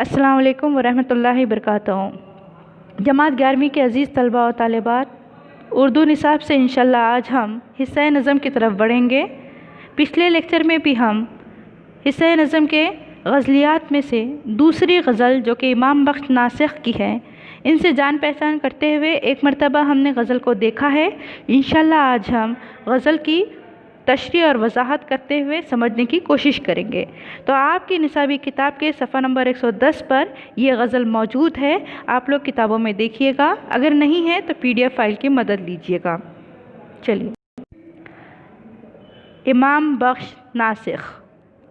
अस्सलाम वालेकुम वरहमतुल्लाहि वबरकातुहू। जमात 11वीं के अज़ीज़ तलबा और तालिबात, उर्दू निसाब से इंशाल्लाह आज हम हिस्सा नज़म की तरफ बढ़ेंगे। पिछले लेक्चर में भी हम हिस्सा नज़म के गज़लियात में से दूसरी गज़ल जो कि इमाम बख्श नासिख की है, इनसे जान पहचान करते हुए एक मरतबा हमने गज़ल को देखा है। इंशाल्लाह आज हम गज़ल की तशरीह और वजाहत करते हुए समझने की कोशिश करेंगे। तो आपकी निसाबी किताब के सफ़ा नंबर 110 पर यह गज़ल मौजूद है। आप लोग किताबों में देखिएगा, अगर नहीं है तो PDF फाइल की मदद लीजिएगा। चलिए, इमाम बख्श नासिख।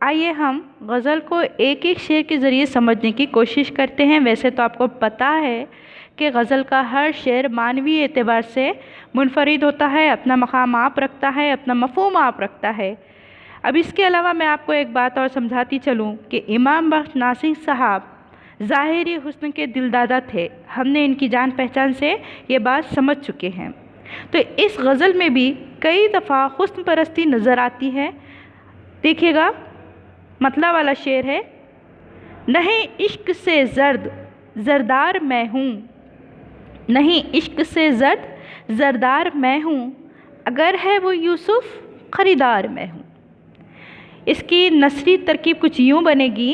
आइए हम गज़ल को एक एक शेर के ज़रिए समझने की कोशिश करते हैं। वैसे तो आपको पता है कि गज़ल का हर शेर मानवीय एतबार से मुनफरिद होता है, अपना मकाम आप रखता है, अपना मफ़हूम आप रखता है। अब इसके अलावा मैं आपको एक बात और समझाती चलूँ कि इमाम बख्श नासिख साहब ज़ाहिरी हुस्न के दिलदादा थे। हमने इनकी जान पहचान से ये बात समझ चुके हैं। तो इस गज़ल में भी कई दफ़ा हुस्न परस्ती नज़र आती है। देखिएगा, मतलब वाला शेर है, नहीं इश्क से ज़र्द ज़रदार मैं हूँ, नहीं इश्क से ज़र्द ज़रदार मैं हूँ, अगर है वो यूसुफ़ ख़रीदार मैं हूँ। इसकी नसरी तरकीब कुछ यूँ बनेगी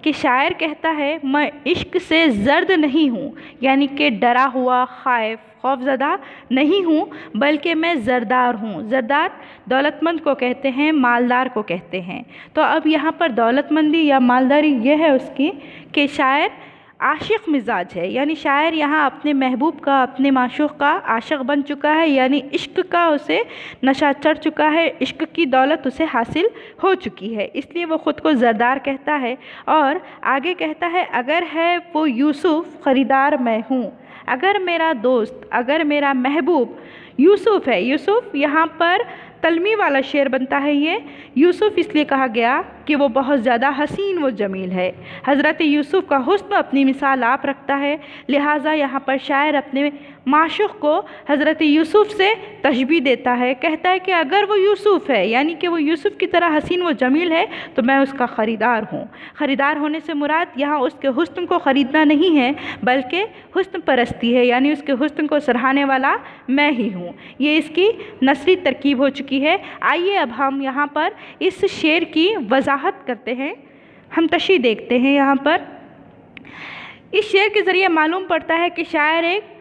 कि शायर कहता है मैं इश्क से ज़र्द नहीं हूँ, यानी कि डरा हुआ, ख़ाइफ, खौफज़दा नहीं हूँ, बल्कि मैं ज़रदार हूँ। ज़रदार दौलतमंद को कहते हैं, मालदार को कहते हैं। तो अब यहाँ पर दौलतमंदी या मालदारी ये है उसकी कि शायर आशिक मिजाज है, यानी शायर यहाँ अपने महबूब का, अपने माशूक़ का आशिक बन चुका है, यानी इश्क का उसे नशा चढ़ चुका है, इश्क की दौलत उसे हासिल हो चुकी है, इसलिए वो ख़ुद को ज़रदार कहता है। और आगे कहता है अगर है वो यूसुफ़ ख़रीदार मैं हूँ, अगर मेरा दोस्त, अगर मेरा महबूब यूसुफ़ है। यूसुफ़ यहाँ पर तलमी वाला शेर बनता है। ये यूसुफ़ इसलिए कहा गया कि वो बहुत ज़्यादा हसीन व जमील है। हज़रत यूसुफ़ का हुस्न अपनी मिसाल आप रखता है, लिहाजा यहाँ पर शायर अपने माशूक़ को हज़रत यूसुफ़ से तशबीह देता है। कहता है कि अगर वो यूसुफ़ है, यानी कि वो यूसुफ़ की तरह हसीन व जमील है, तो मैं उसका ख़रीदार हूँ। ख़रीदार होने से मुराद यहाँ उसके हुस्न को ख़रीदना नहीं है, बल्कि हुस्न परस्ती है, यानी उसके हुस्न को सराहने वाला मैं ही हूँ। ये इसकी नसरी तरकीब हो चुकी है। आइए अब हम यहाँ पर इस शेर की वजाहत करते हैं, हम तशरीह देखते हैं। यहाँ पर इस शेर के ज़रिए मालूम पड़ता है कि शायर एक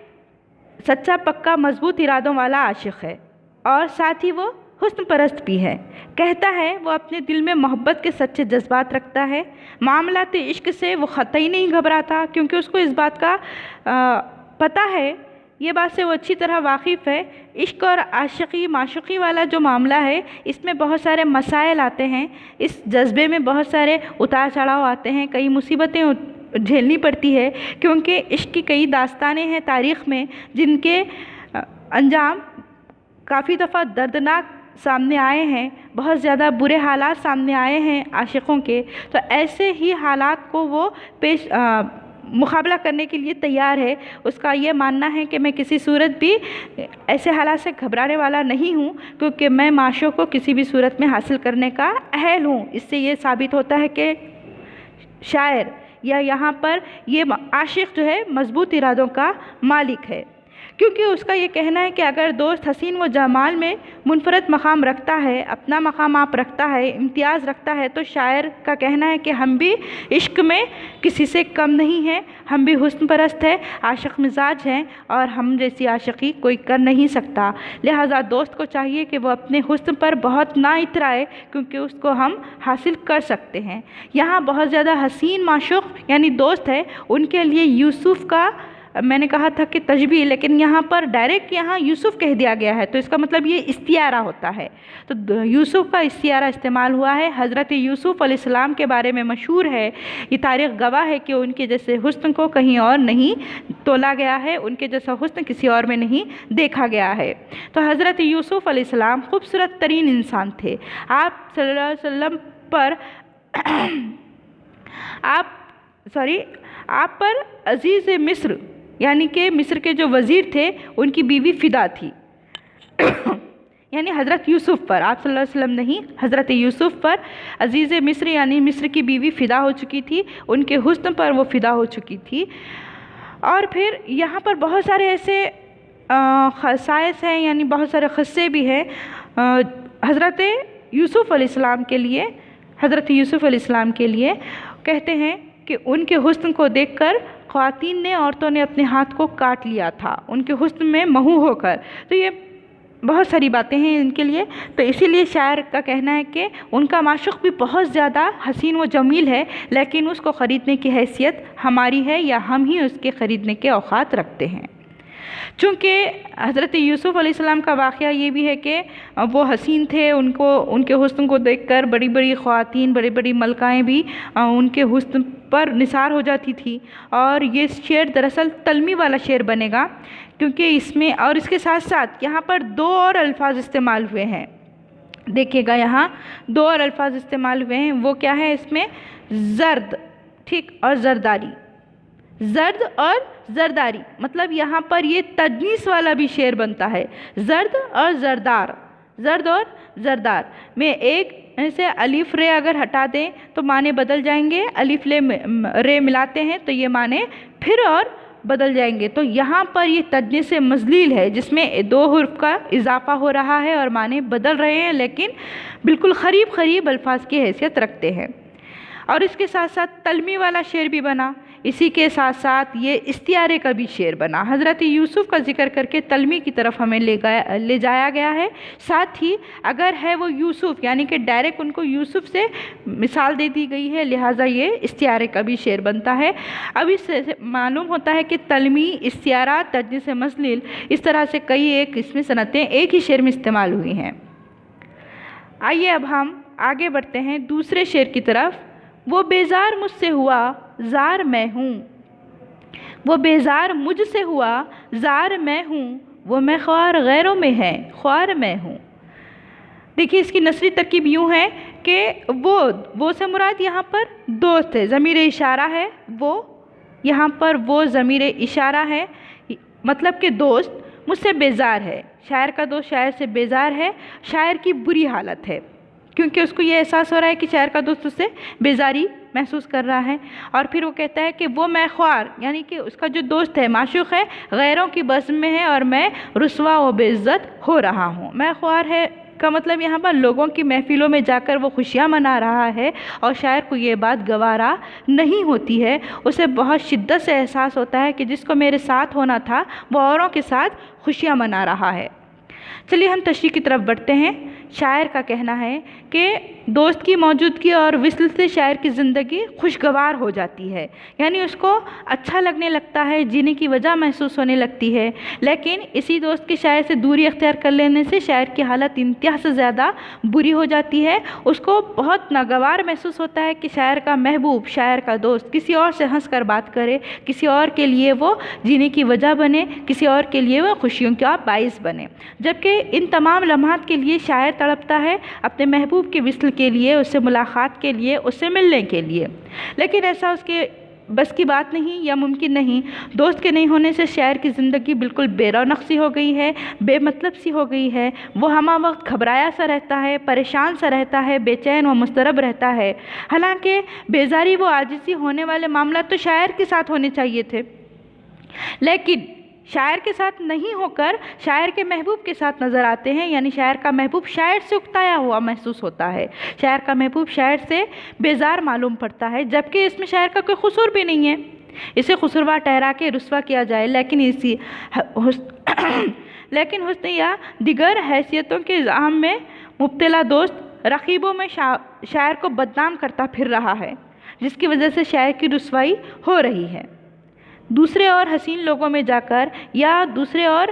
सच्चा पक्का मजबूत इरादों वाला आशिक़ है और साथ ही वो हुस्न परस्त भी है। कहता है वो अपने दिल में मोहब्बत के सच्चे जज्बात रखता है, मामलात इश्क से वो ख़तई नहीं घबराता, क्योंकि उसको इस बात का पता है, ये बात से वो अच्छी तरह वाकिफ़ है। इश्क और आशिक़ी माशूक़ी वाला जो मामला है, इसमें बहुत सारे मसाइल आते हैं, इस जज्बे में बहुत सारे उतार चढ़ाव आते हैं, कई मुसीबतें झेलनी पड़ती है, क्योंकि इश्क की कई दास्तानें हैं तारीख़ में जिनके अंजाम काफ़ी दफ़ा दर्दनाक सामने आए हैं, बहुत ज़्यादा बुरे हालात सामने आए हैं आशिक़ों के। तो ऐसे ही हालात को वो मुकाबला करने के लिए तैयार है। उसका ये मानना है कि मैं किसी सूरत भी ऐसे हालात से घबराने वाला नहीं हूँ, क्योंकि मैं माशूक़ को किसी भी सूरत में हासिल करने का अहल हूँ। इससे ये साबित होता है कि शायर या यहाँ पर ये आशिक़ जो है मज़बूत इरादों का मालिक है, क्योंकि उसका ये कहना है कि अगर दोस्त हसीन व जमाल में मुनफरद मकाम रखता है, अपना मकाम आप रखता है, इम्तियाज़ रखता है, तो शायर का कहना है कि हम भी इश्क में किसी से कम नहीं हैं, हम भी हुस्न परस्त है, आशिक़ मिजाज हैं और हम जैसी आशिक़ी कोई कर नहीं सकता। लिहाजा दोस्त को चाहिए कि वो अपने हुस्न पर बहुत ना इतराए, क्योंकि उसको हम हासिल कर सकते हैं। यहाँ बहुत ज़्यादा हसीन माशूक़ यानी दोस्त है, उनके लिए यूसुफ़ का मैंने कहा था कि तशबीह, लेकिन यहाँ पर डायरेक्ट यहाँ यूसुफ़ कह दिया गया है, तो इसका मतलब ये इस्तियारा होता है। तो यूसुफ़ का इस्तियारा इस्तेमाल हुआ है। हज़रत यूसुफ़ अलैहिस्सलाम के बारे में मशहूर है, ये तारीख़ गवाह है कि उनके जैसे हुस्न को कहीं और नहीं तोला गया है, उनके जैसा हुस्न किसी और में नहीं देखा गया है। तो हज़रत यूसुफ़ अलैहिस्सलाम खूबसूरत तरीन इंसान थे। आप सल्लल्लाहु अलैहि वसल्लम पर आप पर अज़ीज़ मिस्र यानी कि मिस्र के जो वज़ीर थे उनकी बीवी फ़िदा थी। یعنی حضرت یوسف پر، آپ صلی اللہ علیہ وسلم نہیں، حضرت یوسف پر عزیز مصر یعنی مصر کی بیوی فدا ہو چکی تھی، ان کے حسن پر وہ فدا ہو چکی تھی۔ اور پھر یہاں پر بہت سارے ایسے خصائص ہیں، یعنی بہت سارے قصے بھی ہیں حضرت یوسف علیہ السلام کے لیے۔ حضرت یوسف علیہ السلام کے لیے کہتے ہیں کہ ان کے حسن کو دیکھ کر خواتین نے، عورتوں نے اپنے ہاتھ کو کاٹ لیا تھا ان کے حسن میں محو ہو کر۔ تو یہ بہت ساری باتیں ہیں ان کے لیے، تو اسی لیے شاعر کا کہنا ہے کہ ان کا معشوق بھی بہت زیادہ حسین و جمیل ہے، لیکن اس کو خریدنے کی حیثیت ہماری ہے یا ہم ہی اس کے خریدنے کے اوقات رکھتے ہیں۔ چونکہ حضرت یوسف علیہ السلام کا واقعہ یہ بھی ہے کہ وہ حسین تھے، ان کے حسن کو دیکھ کر بڑی بڑی خواتین، بڑی بڑی ملکائیں بھی ان کے حسن پر نثار ہو جاتی تھی۔ اور یہ شعر دراصل تلمی والا شعر بنے گا، کیونکہ اس میں اور اس کے ساتھ ساتھ یہاں پر دو اور الفاظ استعمال ہوئے ہیں۔ دیکھیے گا یہاں دو اور الفاظ استعمال ہوئے ہیں، وہ کیا ہے اس میں؟ زرد، ٹھیک، اور زرداری۔ زرد اور زرداری، مطلب یہاں پر یہ تجنیس والا بھی شعر بنتا ہے، زرد اور زردار، زرد اور زردار میں ایک سے الف رے اگر ہٹا دیں تو معنی بدل جائیں گے، الف رے ملاتے ہیں تو یہ معنی پھر اور بدل جائیں گے۔ تو یہاں پر یہ تجنیس مذلیل ہے جس میں دو حرف کا اضافہ ہو رہا ہے اور معنی بدل رہے ہیں، لیکن بالکل قریب الفاظ کی حیثیت رکھتے ہیں۔ اور اس کے ساتھ ساتھ تلمی والا شعر بھی بنا، اسی کے ساتھ ساتھ یہ استعارے کا بھی شعر بنا۔ حضرت یوسف کا ذکر کر کے تلمی کی طرف ہمیں لے جایا گیا ہے، ساتھ ہی اگر ہے وہ یوسف یعنی کہ ڈائریکٹ ان کو یوسف سے مثال دے دی گئی ہے، لہٰذا یہ استعارے کا بھی شعر بنتا ہے۔ اب اس سے معلوم ہوتا ہے کہ تلمی، استعارہ، تجنیس مذلیل، اس طرح سے کئی ایک اس میں صنعتیں ایک ہی شعر میں استعمال ہوئی ہیں۔ آئیے اب ہم آگے بڑھتے ہیں دوسرے شعر کی طرف۔ وہ بیزار مجھ سے ہوا زار میں ہوں، وہ بیزار مجھ سے ہوا زار میں ہوں، وہ میں خوار غیروں میں ہے خوار میں ہوں۔ دیکھیے اس کی نثری ترکیب یوں ہے کہ وہ سے مراد یہاں پر دوست ہے، ضمیر اشارہ ہے، وہ یہاں پر وہ ضمیر اشارہ ہے، مطلب کہ دوست مجھ سے بیزار ہے، شاعر کا دوست شاعر سے بیزار ہے، شاعر کی بری حالت ہے کیونکہ اس کو یہ احساس ہو رہا ہے کہ شاعر کا دوست اس سے بیزاری محسوس کر رہا ہے۔ اور پھر وہ کہتا ہے کہ وہ میں خوار یعنی کہ اس کا جو دوست ہے، معشوق ہے، غیروں کی بزم میں ہے اور میں رسوا و بے عزت ہو رہا ہوں۔ میں خوار ہے کا مطلب یہاں پر لوگوں کی محفلوں میں جا کر وہ خوشیاں منا رہا ہے اور شاعر کو یہ بات گوارا نہیں ہوتی ہے، اسے بہت شدت سے احساس ہوتا ہے کہ جس کو میرے ساتھ ہونا تھا وہ اوروں کے ساتھ خوشیاں منا رہا ہے۔ چلیے ہم تشریح کی طرف بڑھتے ہیں۔ شاعر کا کہنا ہے کہ دوست کی موجودگی اور وصل سے شاعر کی زندگی خوشگوار ہو جاتی ہے، یعنی اس کو اچھا لگنے لگتا ہے، جینے کی وجہ محسوس ہونے لگتی ہے، لیکن اسی دوست کے شاعر سے دوری اختیار کر لینے سے شاعر کی حالت انتہا سے زیادہ بری ہو جاتی ہے۔ اس کو بہت ناگوار محسوس ہوتا ہے کہ شاعر کا محبوب، شاعر کا دوست کسی اور سے ہنس کر بات کرے، کسی اور کے لیے وہ جینے کی وجہ بنے، کسی اور کے لیے وہ خوشیوں کا باعث بنے، جبکہ ان تمام لمحات کے لیے شاعر تڑپتا ہے اپنے محبوب کے وصل کے لیے، اس سے ملاقات کے لیے، اس سے ملنے کے لیے، لیکن ایسا اس کے بس کی بات نہیں یا ممکن نہیں۔ دوست کے نہیں ہونے سے شاعر کی زندگی بالکل بے رونق سی ہو گئی ہے، بے مطلب سی ہو گئی ہے، وہ ہمہ وقت گھبرایا سا رہتا ہے، پریشان سا رہتا ہے، بے چین و مضطرب رہتا ہے۔ حالانکہ بیزاری و عاجزی ہونے والے معاملات تو شاعر کے ساتھ ہونے چاہیے تھے، لیکن شاعر کے ساتھ نہیں ہو کر شاعر کے محبوب کے ساتھ نظر آتے ہیں، یعنی شاعر کا محبوب شاعر سے اکتایا ہوا محسوس ہوتا ہے، شاعر کا محبوب شاعر سے بیزار معلوم پڑتا ہے، جبکہ اس میں شاعر کا کوئی قصور بھی نہیں ہے، اسے قصوروار ٹھہرا کے رسوا کیا جائے، لیکن حسن یا دیگر حیثیتوں کے اظہام میں مبتلا دوست رقیبوں میں شاعر کو بدنام کرتا پھر رہا ہے، جس کی وجہ سے شاعر کی رسوائی ہو رہی ہے۔ دوسرے اور حسین لوگوں میں جا کر یا دوسرے اور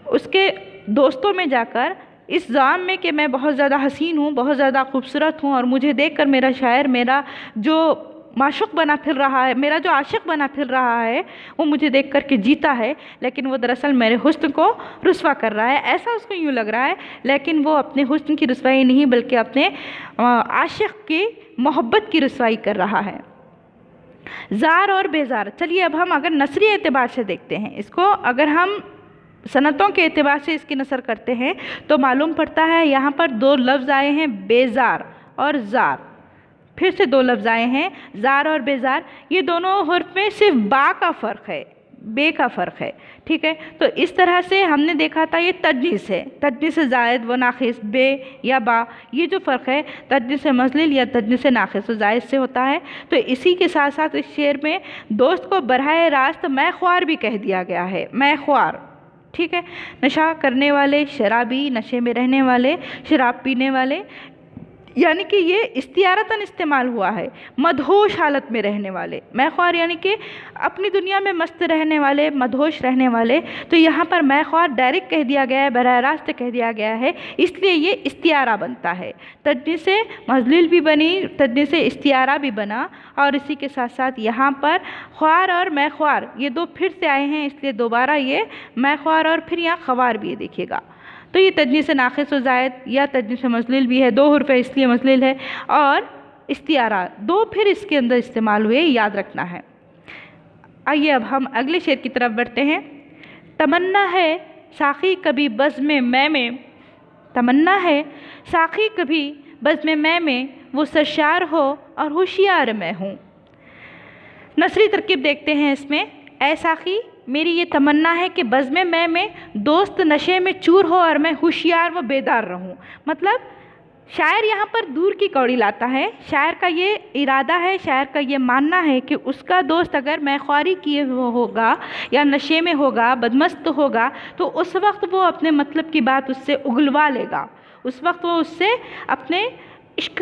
اس کے دوستوں میں جا کر اس زعم میں کہ میں بہت زیادہ حسین ہوں، بہت زیادہ خوبصورت ہوں اور مجھے دیکھ کر میرا شاعر، میرا جو معشوق بنا پھر رہا ہے، میرا جو عاشق بنا پھر رہا ہے، وہ مجھے دیکھ کر کے جیتا ہے، لیکن وہ دراصل میرے حسن کو رسوا کر رہا ہے، ایسا اس کو یوں لگ رہا ہے، لیکن وہ اپنے حسن کی رسوائی نہیں بلکہ اپنے عاشق کی محبت کی رسوائی کر رہا ہے۔ زار اور بیزار، چلیے اب ہم اگر نثری اعتبار سے دیکھتے ہیں اس کو، اگر ہم सनतों के एतबार से इसकी नसर करते हैं तो मालूम पड़ता है यहाँ पर दो लफ्ज़ आए हैं, बेज़ार और ज़ार। फिर से दो लफ्ज़ आए हैं, ज़ार और बेज़ार। ये दोनों हर्फ में सिर्फ बा का फ़र्क है, बे का फ़र्क है, ठीक है। तो इस तरह से हमने देखा था ये तजनीस है, तजनीस ज़ायद व नाक़िस, बे या बा, ये जो फ़र्क है तजनीस मज़लिल या तजनीस नाक़िस व ज़ायद से होता है। तो इसी के साथ साथ इस शेर में दोस्त को बरहाए रास्त मैं ख्वार भी कह दिया गया है, मैं ख्वार, ठीक है। नशा करने वाले, शराबी, नशे में रहने वाले, शराब पीने वाले, यानी कि ये इस्तियारतन इस्तेमाल हुआ है, मदहोश हालत में रहने वाले, मैं ख्वार यानी कि अपनी दुनिया में मस्त रहने वाले, मदहोश रहने वाले। तो यहाँ पर मैं ख्वार डायरेक्ट कह दिया गया है, बराह रास्त कह दिया गया है, इसलिए ये इस्तियारा बनता है। तजनीस से मज़लिल भी बनी, तजनीस से इस्तियारा भी बना। और इसी के साथ साथ यहाँ पर ख्वार और मैं ख्वार ये दो फिर से आए हैं, इसलिए दोबारा ये मैं ख्वार और फिर यहाँ ख्वार भी है, देखिएगा। तो ये तजनीस नाक़िस व ज़ायद या तजनीस मज़लिल भी है, दो हुर्फ़ है इसलिए मज़लिल है, और इस्तियारा दो फिर इसके अंदर इस्तेमाल हुए, याद रखना है। आइए अब हम अगले शेर की तरफ बढ़ते हैं। तमन्ना है साक़ी कभी बज़्म मैं में, तमन्ना है साक़ी कभी बज़्म मैं में, वो सरशार हो और होशियार मैं हूँ। नसरी तरकीब देखते हैं इसमें। ऐ साक़ी मेरी ये तमन्ना है कि बज़्म मैं में दोस्त नशे में चूर हो और मैं होशियार व बेदार रहूं। मतलब शायर यहाँ पर दूर की कौड़ी लाता है। शायर का ये इरादा है, शायर का ये मानना है कि उसका दोस्त अगर मैख्वारी किए होगा या नशे में होगा, बदमस्त होगा, तो उस वक्त वो अपने मतलब की बात उससे उगलवा लेगा। उस वक्त वो उससे अपने इश्क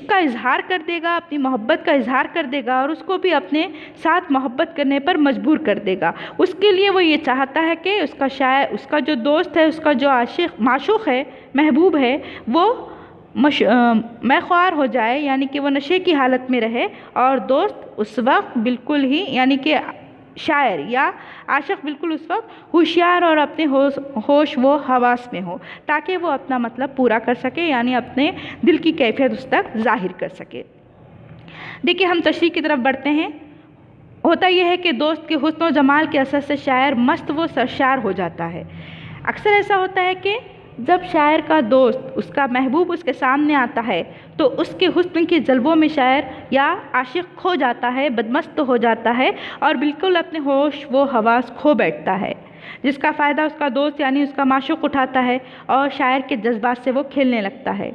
का इजहार कर देगा, अपनी मोहब्बत का इजहार कर देगा और उसको भी अपने साथ मोहब्बत करने पर मजबूर कर देगा। उसके लिए वो ये चाहता है कि उसका शायर, उसका जो दोस्त है, उसका जो आशिक माशूक़ है, महबूब है, वो मैख्वार हो जाए, यानी कि वो नशे की हालत में रहे और दोस्त उस वक्त बिल्कुल ही, यानी कि शायर या आशिक बिल्कुल उस वक्त होशियार और अपने होश व हवास में हो, ताकि वो अपना मतलब पूरा कर सके, यानी अपने दिल की कैफियत उस तक ज़ाहिर कर सके। देखिए हम तशरीह की तरफ बढ़ते हैं। होता यह है कि दोस्त के हुस्न व जमाल के असर से शायर मस्त व सरशार हो जाता है। अक्सर ऐसा होता है कि जब शायर का दोस्त, उसका महबूब उसके सामने आता है तो उसके हुस्न के जलवों में शायर या आशिक खो जाता है, बदमस्त हो जाता है और बिल्कुल अपने होश व हवास खो बैठता है, जिसका फ़ायदा उसका दोस्त यानी उसका माशूक़ उठाता है और शायर के जज्बात से वो खेलने लगता है।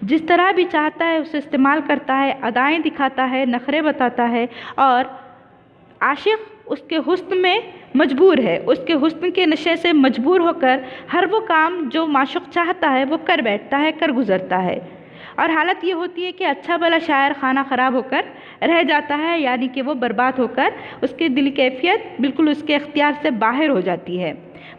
जिस तरह भी चाहता है उसे इस्तेमाल करता है, अदाएँ दिखाता है, नखरे बताता है और आशिक उसके हुस्न में मजबूर है, उसके हुस्न के नशे से मजबूर होकर हर वो काम जो माशूक़ चाहता है वो कर बैठता है, कर गुज़रता है। और हालत ये होती है कि अच्छा भला शायर खाना ख़राब होकर रह जाता है, यानी कि वो बर्बाद होकर, उसकी दिली कैफियत बिल्कुल उसके इख्तियार से बाहर हो जाती है,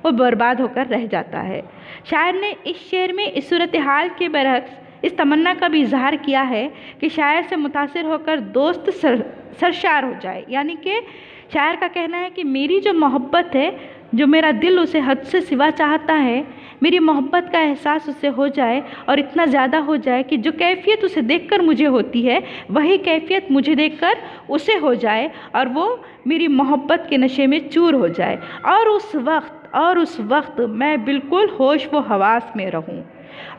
वो बर्बाद होकर रह जाता है। शायर ने इस शेर में इस सूरत हाल के बरक्स इस तमन्ना का भी इजहार किया है कि शायर से मुतासिर होकर दोस्त सरशार हो जाए, यानी कि शायर का कहना है कि मेरी जो मोहब्बत है, जो मेरा दिल उसे हद से सिवा चाहता है, मेरी मोहब्बत का एहसास उसे हो जाए और इतना ज़्यादा हो जाए कि जो कैफियत उसे देखकर मुझे होती है वही कैफियत मुझे देखकर उसे हो जाए और वो मेरी मोहब्बत के नशे में चूर हो जाए और उस वक्त मैं बिल्कुल होश व हवास में रहूं।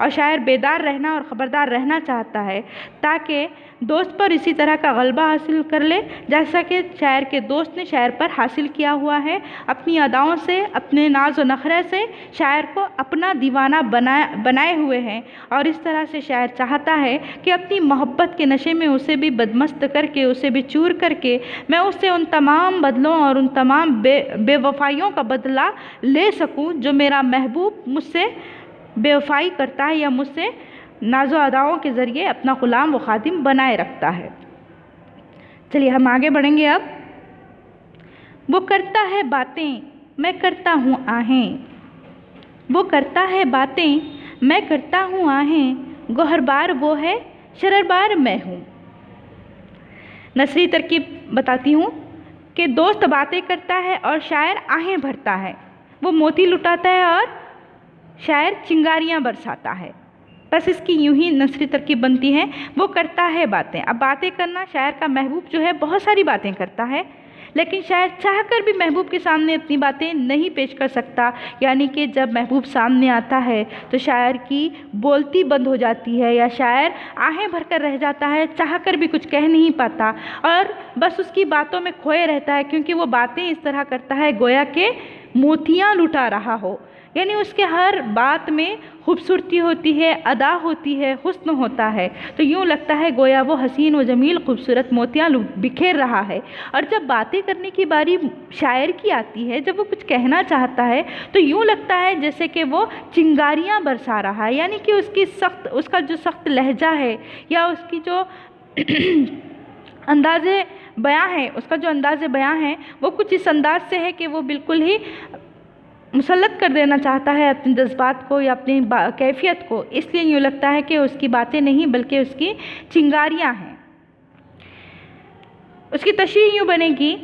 और शायर बेदार रहना और ख़बरदार रहना चाहता है ताकि दोस्त पर इसी तरह का गलबा हासिल कर ले जैसा कि शायर के दोस्त ने शायर पर हासिल किया हुआ है। अपनी अदाओं से, अपने नाज व नखरे से शायर को अपना दीवाना बनाए हुए हैं और इस तरह से शायर चाहता है कि अपनी मोहब्बत के नशे में उसे भी बदमस्त करके, उसे भी चूर करके मैं उससे उन तमाम बदलों और उन तमाम बेवफाइयों का बदला ले सकूं जो मेरा महबूब मुझसे बेवफाई करता है या मुझसे नाज़ो अदाओं के ज़रिए अपना ग़ुलाम व ख़ादिम बनाए रखता है। चलिए हम आगे बढ़ेंगे। अब वो करता है बातें मैं करता हूँ आहें, वो करता है बातें मैं करता हूँ आहें, गोहरबार वो है शररबार मैं हूँ। नसरी तरकीब बताती हूँ कि दोस्त बातें करता है और शायर आहें भरता है, वो मोती लुटाता है और शायर चिंगारियाँ बरसाता है। बस इसकी यूं ही नसरी तरकीब बनती है। वो करता है बातें। अब बातें करना, शायर का महबूब जो है बहुत सारी बातें करता है, लेकिन शायर चाह कर भी महबूब के सामने अपनी बातें नहीं पेश कर सकता, यानी कि जब महबूब सामने आता है तो शायर की बोलती बंद हो जाती है या शायर आहें भरकर रह जाता है, चाह कर भी कुछ कह नहीं पाता और बस उसकी बातों में खोए रहता है, क्योंकि वो बातें इस तरह करता है गोया के मोतियाँ लुटा रहा हो। यानी उसके हर बात में खूबसूरती होती है, अदा होती है, हुस्न होता है, तो यूँ लगता है गोया वो हसीन व जमील खूबसूरत मोतियाँ बिखेर रहा है। और जब बातें करने की बारी शायर की आती है, जब वो कुछ कहना चाहता है तो यूँ लगता है जैसे कि वो चिंगारियाँ बरसा रहा है, यानी कि उसका जो सख्त लहजा है या उसकी जो अंदाज़े बयां है, उसका जो अंदाज़े बयां है वो कुछ इस अंदाज से है कि वो बिल्कुल ही मुसल्लत कर देना चाहता है अपने जज्बात को या अपनी कैफियत को, इसलिए यूँ लगता है कि उसकी बातें नहीं बल्कि उसकी चिंगारियाँ हैं। उसकी तशरीह यूँ बनेगी,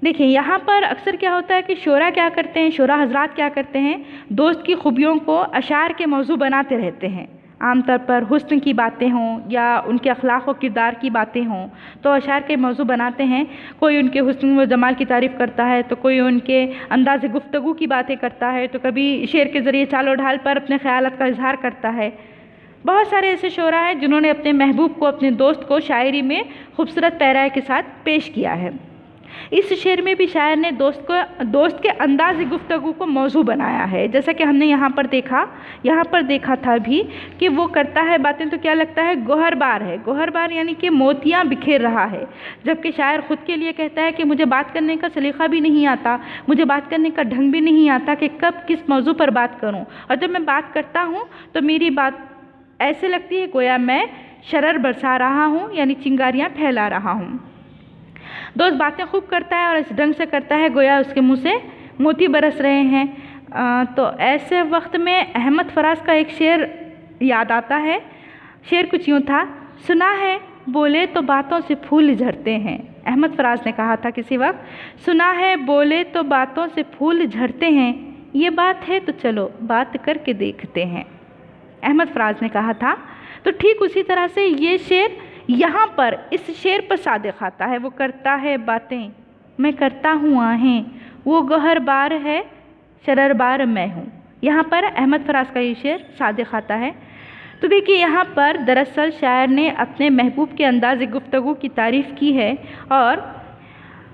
देखिए यहाँ पर अक्सर क्या होता है कि शोरा क्या करते हैं, शोरा हजरात क्या करते हैं, दोस्त की खूबियों को अशार के मौजू बनाते रहते हैं। आमतौर पर हुस्न की बातें हों या उनके अखलाक व किरदार की बातें हों तो अशार के मौजू बनाते हैं। कोई उनके हुस्न व जमाल की तारीफ़ करता है तो कोई उनके अंदाज़ गुफ्तगू की बातें करता है, तो कभी शेर के ज़रिए चालो ढाल पर अपने ख़यालात का इजहार करता है। बहुत सारे ऐसे शोरा हैं जिन्होंने अपने महबूब को, अपने दोस्त को शायरी में खूबसूरत पैराए के साथ पेश किया है। इस शेर में भी शायर ने दोस्त के अंदाज़ गुफ्तगू को मौजू बनाया है, जैसा कि हमने यहाँ पर देखा था भी कि वो करता है बातें तो क्या लगता है गोहरबार है, गोहरबार यानी कि मोतियाँ बिखेर रहा है, जबकि शायर ख़ुद के लिए कहता है कि मुझे बात करने का सलीक़ा भी नहीं आता, मुझे बात करने का ढंग भी नहीं आता कि कब किस मौजू पर बात करूँ, और जब मैं बात करता हूँ तो मेरी बात ऐसे लगती है गोया मैं शरर बरसा रहा हूँ, यानी चिंगारियाँ फैला रहा हूँ। दोस्त बातें खूब करता है और इस ढंग से करता है गोया उसके मुंह से मोती बरस रहे हैं। तो ऐसे वक्त में अहमद फराज का एक शेर याद आता है। शेर कुछ यूँ था, सुना है बोले तो बातों से फूल झड़ते हैं। अहमद फराज ने कहा था किसी वक्त, सुना है बोले तो बातों से फूल झड़ते हैं, ये बात है तो चलो बात करके देखते हैं, अहमद फराज ने कहा था। तो ठीक उसी तरह से ये शेर यहाँ पर इस शेर पर सादिक आता है। वो करता है बातें, मैं करता हूँ आहें, वो गहर बार है, शरर बार मैं हूँ। यहाँ पर अहमद फराज का ये शेर सादिक आता है। तो देखिए यहाँ पर दरअसल शायर ने अपने महबूब के अंदाज़ गुफ्तगू की तारीफ़ की है और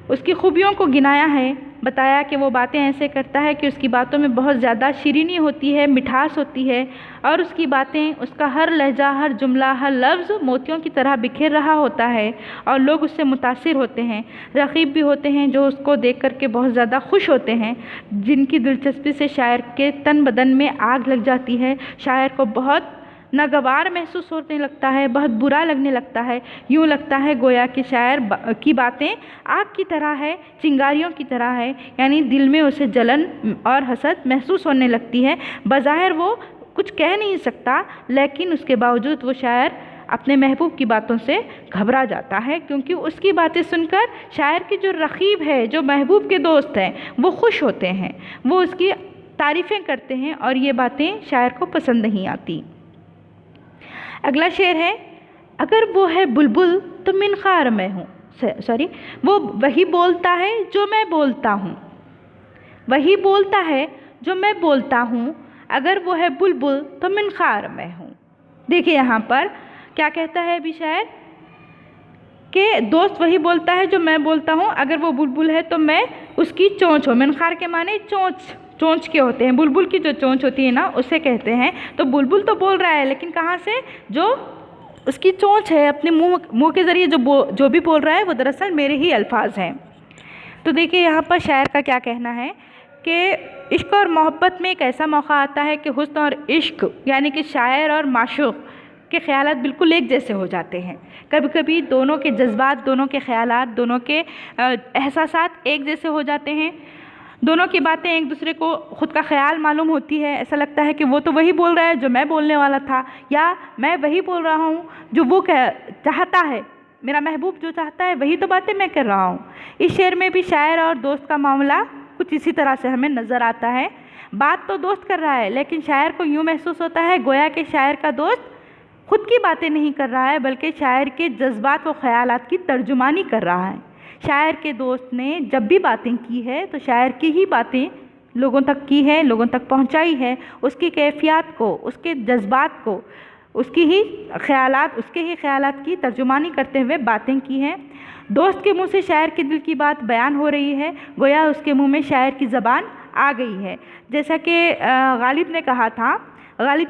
उसकी खूबियों को गिनाया है, बताया कि वो बातें ऐसे करता है कि उसकी बातों में बहुत ज़्यादा शीरीनी होती है, मिठास होती है और उसकी बातें, उसका हर लहजा, हर जुमला, हर लफ्ज़ मोतियों की तरह बिखेर रहा होता है और लोग उससे मुतासिर होते हैं। रक़ीब भी होते हैं जो उसको देख कर के बहुत ज़्यादा खुश होते हैं, जिनकी दिलचस्पी से शायर के तन बदन में आग लग जाती है। शायर को बहुत नागवार महसूस होने लगता है, बहुत बुरा लगने लगता है, यूँ लगता है गोया कि शायर की बातें आग की तरह है, चिंगारियों की तरह है, यानी दिल में उसे जलन और हसद महसूस होने लगती है। बज़ाहिर वो कुछ कह नहीं सकता, लेकिन उसके बावजूद वो शायर अपने महबूब की बातों से घबरा जाता है, क्योंकि उसकी बातें सुनकर शायर की जो रक़ीब है, जो महबूब के दोस्त हैं, वो खुश होते हैं, वो उसकी तारीफ़ें करते हैं और ये बातें शायर को पसंद नहीं आती। अगला शेर है, अगर वो है बुलबुल तो मिनखार मैं हूँ, वो वही बोलता है जो मैं बोलता हूँ, वही बोलता है जो मैं बोलता हूँ, अगर वो है बुलबुल तो मिनखार मैं हूँ। देखिए यहाँ पर क्या कहता है अभी शायर कि दोस्त वही बोलता है जो मैं बोलता हूँ, अगर वो बुलबुल है तो मैं उसकी चोंच हूँ। मिनखार के माने चोंच के होते हैं, बुलबुल की जो चोंच होती है ना उसे कहते हैं। तो बुलबुल तो बोल रहा है, लेकिन कहाँ से, जो उसकी चोंच है, अपने मुंह के ज़रिए जो भी बोल रहा है वो दरअसल मेरे ही अल्फाज हैं। तो देखिए यहाँ पर शायर का क्या कहना है कि इश्क और मोहब्बत में एक ऐसा मौका आता है कि हुस्न और इश्क यानी कि शायर और माशूक़ के ख़यालात बिल्कुल एक जैसे हो जाते हैं। कभी कभी दोनों के जज्बात, दोनों के ख़यालात, दोनों के एहसासात एक जैसे हो जाते हैं, दोनों की बातें एक दूसरे को ख़ुद का ख्याल मालूम होती है। ऐसा लगता है कि वो तो वही बोल रहा है जो मैं बोलने वाला था, या मैं वही बोल रहा हूँ जो वो चाहता है, मेरा महबूब जो चाहता है वही तो बातें मैं कर रहा हूँ। इस शेर में भी शायर और दोस्त का मामला कुछ इसी तरह से हमें नज़र आता है। बात तो दोस्त कर रहा है, लेकिन शायर को यूँ महसूस होता है गोया कि शायर का दोस्त خود کی باتیں نہیں کر رہا ہے بلکہ شاعر کے جذبات و خیالات کی ترجمانی کر رہا ہے۔ شاعر کے دوست نے جب بھی باتیں کی ہے تو شاعر کی ہی باتیں لوگوں تک کی ہے، لوگوں تک پہنچائی ہے، اس کی کیفیات کو، اس کے جذبات کو، اس کے ہی خیالات کی ترجمانی کرتے ہوئے باتیں کی ہیں۔ دوست کے منہ سے شاعر کے دل کی بات بیان ہو رہی ہے، گویا اس کے منہ میں شاعر کی زبان آ گئی ہے۔ جیسا کہ غالب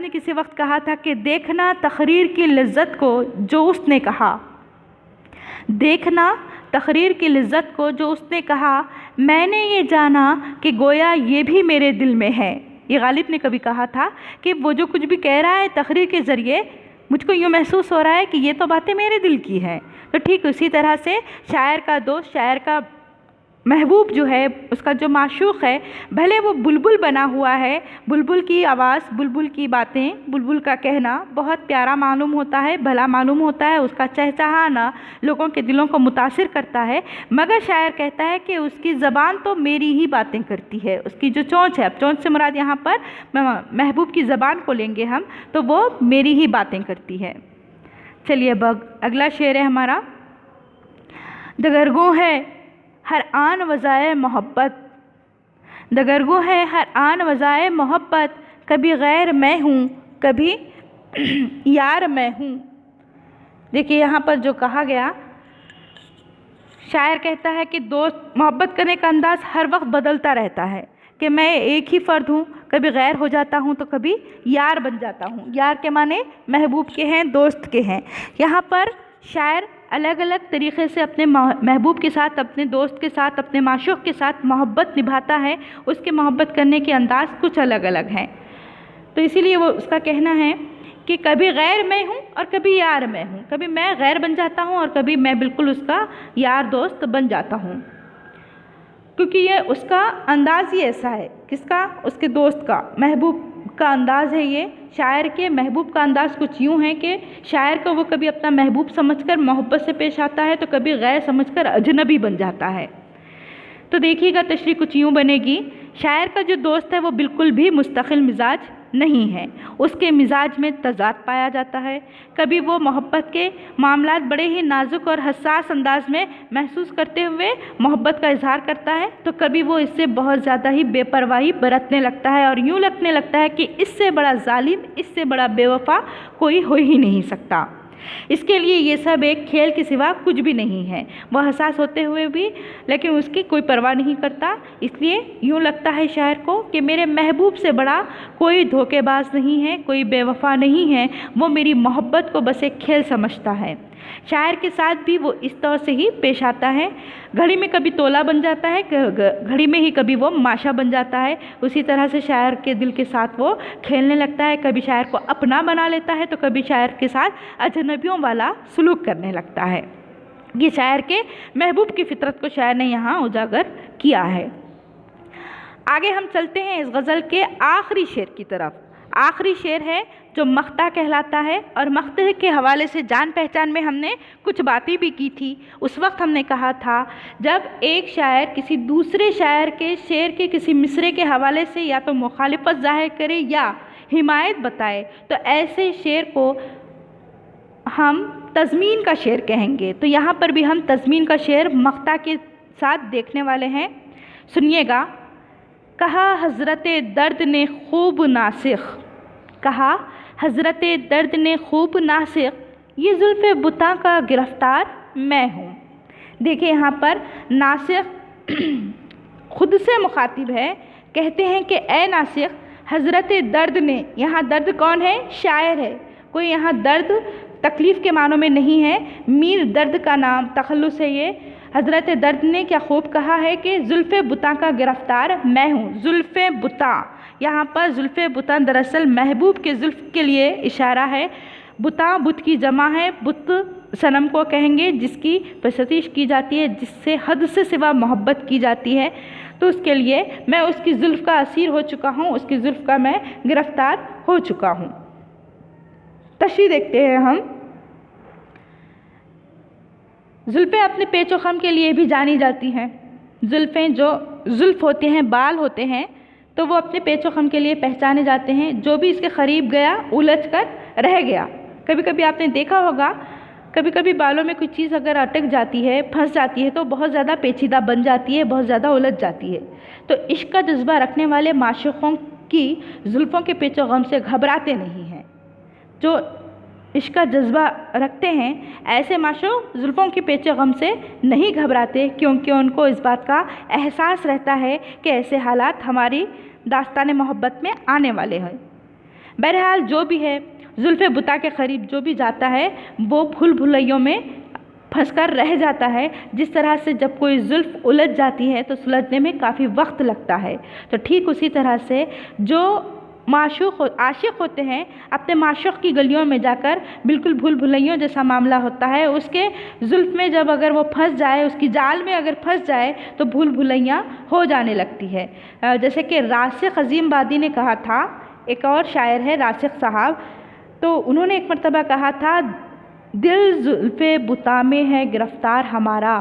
نے کسی وقت کہا تھا کہ دیکھنا تقریر کی لذت کو جو اس نے کہا، دیکھنا تقریر کی لذت کو جو اس نے کہا، میں نے یہ جانا کہ گویا یہ بھی میرے دل میں ہے۔ یہ غالب نے کبھی کہا تھا کہ وہ جو کچھ بھی کہہ رہا ہے تقریر کے ذریعے مجھ کو یوں محسوس ہو رہا ہے کہ یہ تو باتیں میرے دل کی ہیں۔ تو ٹھیک اسی طرح سے شاعر کا دوست، شاعر کا محبوب جو ہے، اس کا جو معشوق ہے، بھلے وہ بلبل بنا ہوا ہے، بلبل کی آواز، بلبل کی باتیں، بلبل کا کہنا بہت پیارا معلوم ہوتا ہے، بھلا معلوم ہوتا ہے، اس کا چہچہانا لوگوں کے دلوں کو متاثر کرتا ہے، مگر شاعر کہتا ہے کہ اس کی زبان تو میری ہی باتیں کرتی ہے۔ اس کی جو چونچ ہے، اب چونچ سے مراد یہاں پر محبوب کی زبان کو لیں گے ہم، تو وہ میری ہی باتیں کرتی ہے۔ چلیے اب اگلا شعر ہے ہمارا، دگرگوں ہے ہر آن وضائے محبت، دگرگوں ہے ہر آن وضائے محبت، کبھی غیر میں ہوں کبھی یار میں ہوں۔ دیکھیے یہاں پر جو کہا گیا، شاعر کہتا ہے کہ دوست محبت کرنے کا انداز ہر وقت بدلتا رہتا ہے، کہ میں ایک ہی فرد ہوں، کبھی غیر ہو جاتا ہوں تو کبھی یار بن جاتا ہوں۔ یار کے معنی محبوب کے ہیں، دوست کے ہیں۔ یہاں پر شاعر الگ الگ طریقے سے اپنے محبوب کے ساتھ، اپنے دوست کے ساتھ، اپنے معشوق کے ساتھ محبت نبھاتا ہے۔ اس کے محبت کرنے کے انداز کچھ الگ الگ ہیں، تو اسی لیے وہ اس کا کہنا ہے کہ کبھی غیر میں ہوں اور کبھی یار میں ہوں، کبھی میں غیر بن جاتا ہوں اور کبھی میں بالکل اس کا یار دوست بن جاتا ہوں، کیونکہ یہ اس کا انداز ہی ایسا ہے۔ کس کا؟ اس کے دوست کا، محبوب کا انداز ہے یہ۔ شاعر کے محبوب کا انداز کچھ یوں ہے کہ شاعر کو وہ کبھی اپنا محبوب سمجھ کر محبت سے پیش آتا ہے تو کبھی غیر سمجھ کر اجنبی بن جاتا ہے۔ تو دیکھیے گا تشریح کچھ یوں بنے گی، شاعر کا جو دوست ہے وہ بالکل بھی مستقل مزاج نہیں ہے، اس کے مزاج میں تضاد پایا جاتا ہے۔ کبھی وہ محبت کے معاملات بڑے ہی نازک اور حساس انداز میں محسوس کرتے ہوئے محبت کا اظہار کرتا ہے، تو کبھی وہ اس سے بہت زیادہ ہی بے پرواہی برتنے لگتا ہے اور یوں لگنے لگتا ہے کہ اس سے بڑا ظالم، اس سے بڑا بے وفا کوئی ہو ہی نہیں سکتا۔ اس کے لیے یہ سب ایک کھیل کے سوا کچھ بھی نہیں ہے۔ وہ حساس ہوتے ہوئے بھی لیکن اس کی کوئی پرواہ نہیں کرتا، اس لیے یوں لگتا ہے شاعر کو کہ میرے محبوب سے بڑا کوئی دھوکے باز نہیں ہے، کوئی بے وفا نہیں ہے، وہ میری محبت کو بس ایک کھیل سمجھتا ہے۔ شاعر کے ساتھ بھی وہ اس طور سے ہی پیش آتا ہے، گھڑی میں کبھی تولا بن جاتا ہے، گھڑی میں ہی کبھی وہ ماشا بن جاتا ہے۔ اسی طرح سے شاعر کے دل کے ساتھ وہ کھیلنے لگتا ہے، کبھی شاعر کو اپنا بنا لیتا ہے تو کبھی شاعر کے ساتھ اجنبیوں والا سلوک کرنے لگتا ہے۔ یہ شاعر کے محبوب کی فطرت کو شاعر نے یہاں اجاگر کیا ہے۔ آگے ہم چلتے ہیں اس غزل کے آخری شعر کی طرف۔ آخری شعر ہے جو مقطع کہلاتا ہے، اور مقطع کے حوالے سے جان پہچان میں ہم نے کچھ باتیں بھی کی تھی۔ اس وقت ہم نے کہا تھا جب ایک شاعر کسی دوسرے شاعر کے شعر کے کسی مصرعے کے حوالے سے یا تو مخالفت ظاہر کرے یا حمایت بتائے تو ایسے شعر کو ہم تضمین کا شعر کہیں گے۔ تو یہاں پر بھی ہم تضمین کا شعر مقطع کے ساتھ دیکھنے والے ہیں، سنیے گا۔ کہا حضرت درد نے خوب ناسخ، کہا حضرت درد نے خوب ناسخ، یہ زلف بتاں کا گرفتار میں ہوں۔ دیکھیں یہاں پر ناسخ خود سے مخاطب ہے، کہتے ہیں کہ اے ناسخ حضرت درد نے، یہاں درد کون ہے؟ شاعر ہے، کوئی یہاں درد تکلیف کے معنوں میں نہیں ہے، میر درد کا نام تخلص ہے یہ۔ حضرت درد نے کیا خوب کہا ہے کہ زلف بتاں کا گرفتار میں ہوں۔ زلف بتاں، یہاں پر زلف بتاں دراصل محبوب کے زلف کے لیے اشارہ ہے۔ بتاں بت کی جمع ہے، بت صنم کو کہیں گے جس کی پرستش کی جاتی ہے، جس سے حد سے سوا محبت کی جاتی ہے، تو اس کے لیے میں اس کی زلف کا اسیر ہو چکا ہوں، اس کی زلف کا میں گرفتار ہو چکا ہوں۔ تشریح دیکھتے ہیں ہم۔ زلفیں اپنے پیچ و خم کے لیے بھی جانی جاتی ہیں۔ زلفیں جو زلف ہوتے ہیں، بال ہوتے ہیں، تو وہ اپنے پیچ و خم کے لیے پہچانے جاتے ہیں۔ جو بھی اس کے قریب گیا الجھ کر رہ گیا، कभी कभी आपने देखा होगा, कभी कभी बालों में कोई चीज़ अगर अटक जाती है, फंस जाती है, तो बहुत ज़्यादा पेचीदा बन जाती है, बहुत ज़्यादा उलझ जाती है। तो इश्क का जज्बा रखने वाले माशूक़ों की जुल्फ़ों के पेचो गम से घबराते नहीं हैं। जो इश्क का जज्बा रखते हैं, ऐसे माशूक़ जुल्फ़ों के पेचो गम से नहीं घबराते, क्योंकि उनको इस बात का एहसास रहता है कि ऐसे हालात हमारी दास्तान मोहब्बत में आने वाले हैं। बहरहाल जो भी है, जुल्फ़े बुता के करीब जो भी जाता है वो भूल भुलैयों में फंसकर रह जाता है। जिस तरह से जब कोई जुल्फ़ उलझ जाती है तो सुलझने में काफ़ी वक्त लगता है, तो ठीक उसी तरह से जो आशिक होते हैं अपने माशूक़ की गलियों में जाकर बिल्कुल भूल भुलैयों जैसा मामला होता है। उसके जुल्फ़ में जब अगर वो फंस जाए, उसकी जाल में अगर फंस जाए तो भूल भुलैयाँ हो जाने लगती है। जैसे कि रासिख़ अज़ीमबादी ने कहा था, एक और शायर है रासिख़ साहब, तो उन्होंने एक मरतबा कहा था, दिल जुल्फ़े बुता में है गिरफ़्तार हमारा,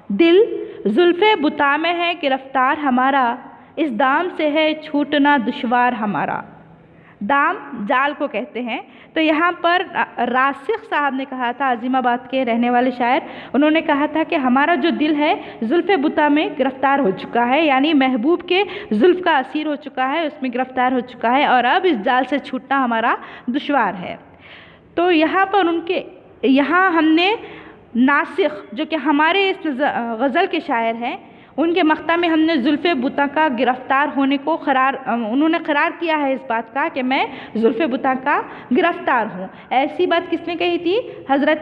दिल जुल्फ़े बुता में है गिरफ़्तार हमारा, इस दाम से है छूटना दुश्वार हमारा। दाम जाल को कहते हैं। तो यहाँ पर रासिख़ साहब ने कहा था, अज़ीमाबाद के रहने वाले शायर, उन्होंने कहा था कि हमारा जो दिल है जुल्फ़े बुता में गिरफ़्तार हो चुका है, यानी महबूब के जुल्फ़ का असीर हो चुका है, उसमें गिरफ़्तार हो चुका है और अब इस जाल से छूटना हमारा दुश्वार है। तो यहाँ हमने नासिख़ जो कि हमारे इस गज़ल के शायर हैं, उनके मख्ता में हमने जुल्फ़े बुता का गिरफ़्तार होने को उन्होंने करार किया है इस बात का कि मैं जुल्फ़े बुता का गिरफ़्तार हूँ। ऐसी बात किसने कही थी? हज़रत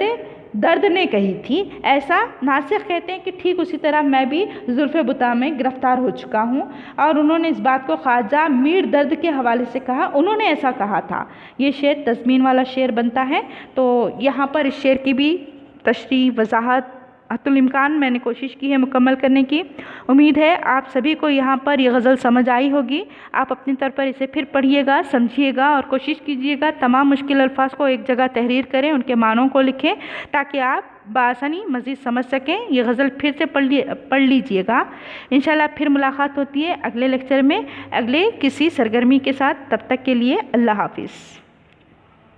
दर्द ने कही थी। ऐसा नासिख़ कहते हैं कि ठीक उसी तरह मैं भी जुल्फ़े बुता में गिरफ़्तार हो चुका हूँ। और उन्होंने इस बात को ख्वाजा मीर दर्द के हवाले से कहा, उन्होंने ऐसा कहा था। ये शेर तज़मीन वाला शेर बनता है। तो यहाँ पर इस शेर की भी तशरीह, वज़ाहत, हत्तुल इम्कान मैंने कोशिश की है मुकम्मल करने की। उम्मीद है आप सभी को यहाँ पर ये गज़ल समझ आई होगी। आप अपनी तौर पर इसे फिर पढ़िएगा, समझिएगा और कोशिश कीजिएगा तमाम मुश्किल अल्फाज को एक जगह तहरीर करें, उनके मानों को लिखें, ताकि आप बआसानी मज़ीद समझ सकें। ये गज़ल फिर से पढ़ लीजिएगा। इंशाल्लाह फिर मुलाकात होती है अगले लेक्चर में, अगले किसी सरगर्मी के साथ। तब तक के लिए अल्लाह हाफ़िज़।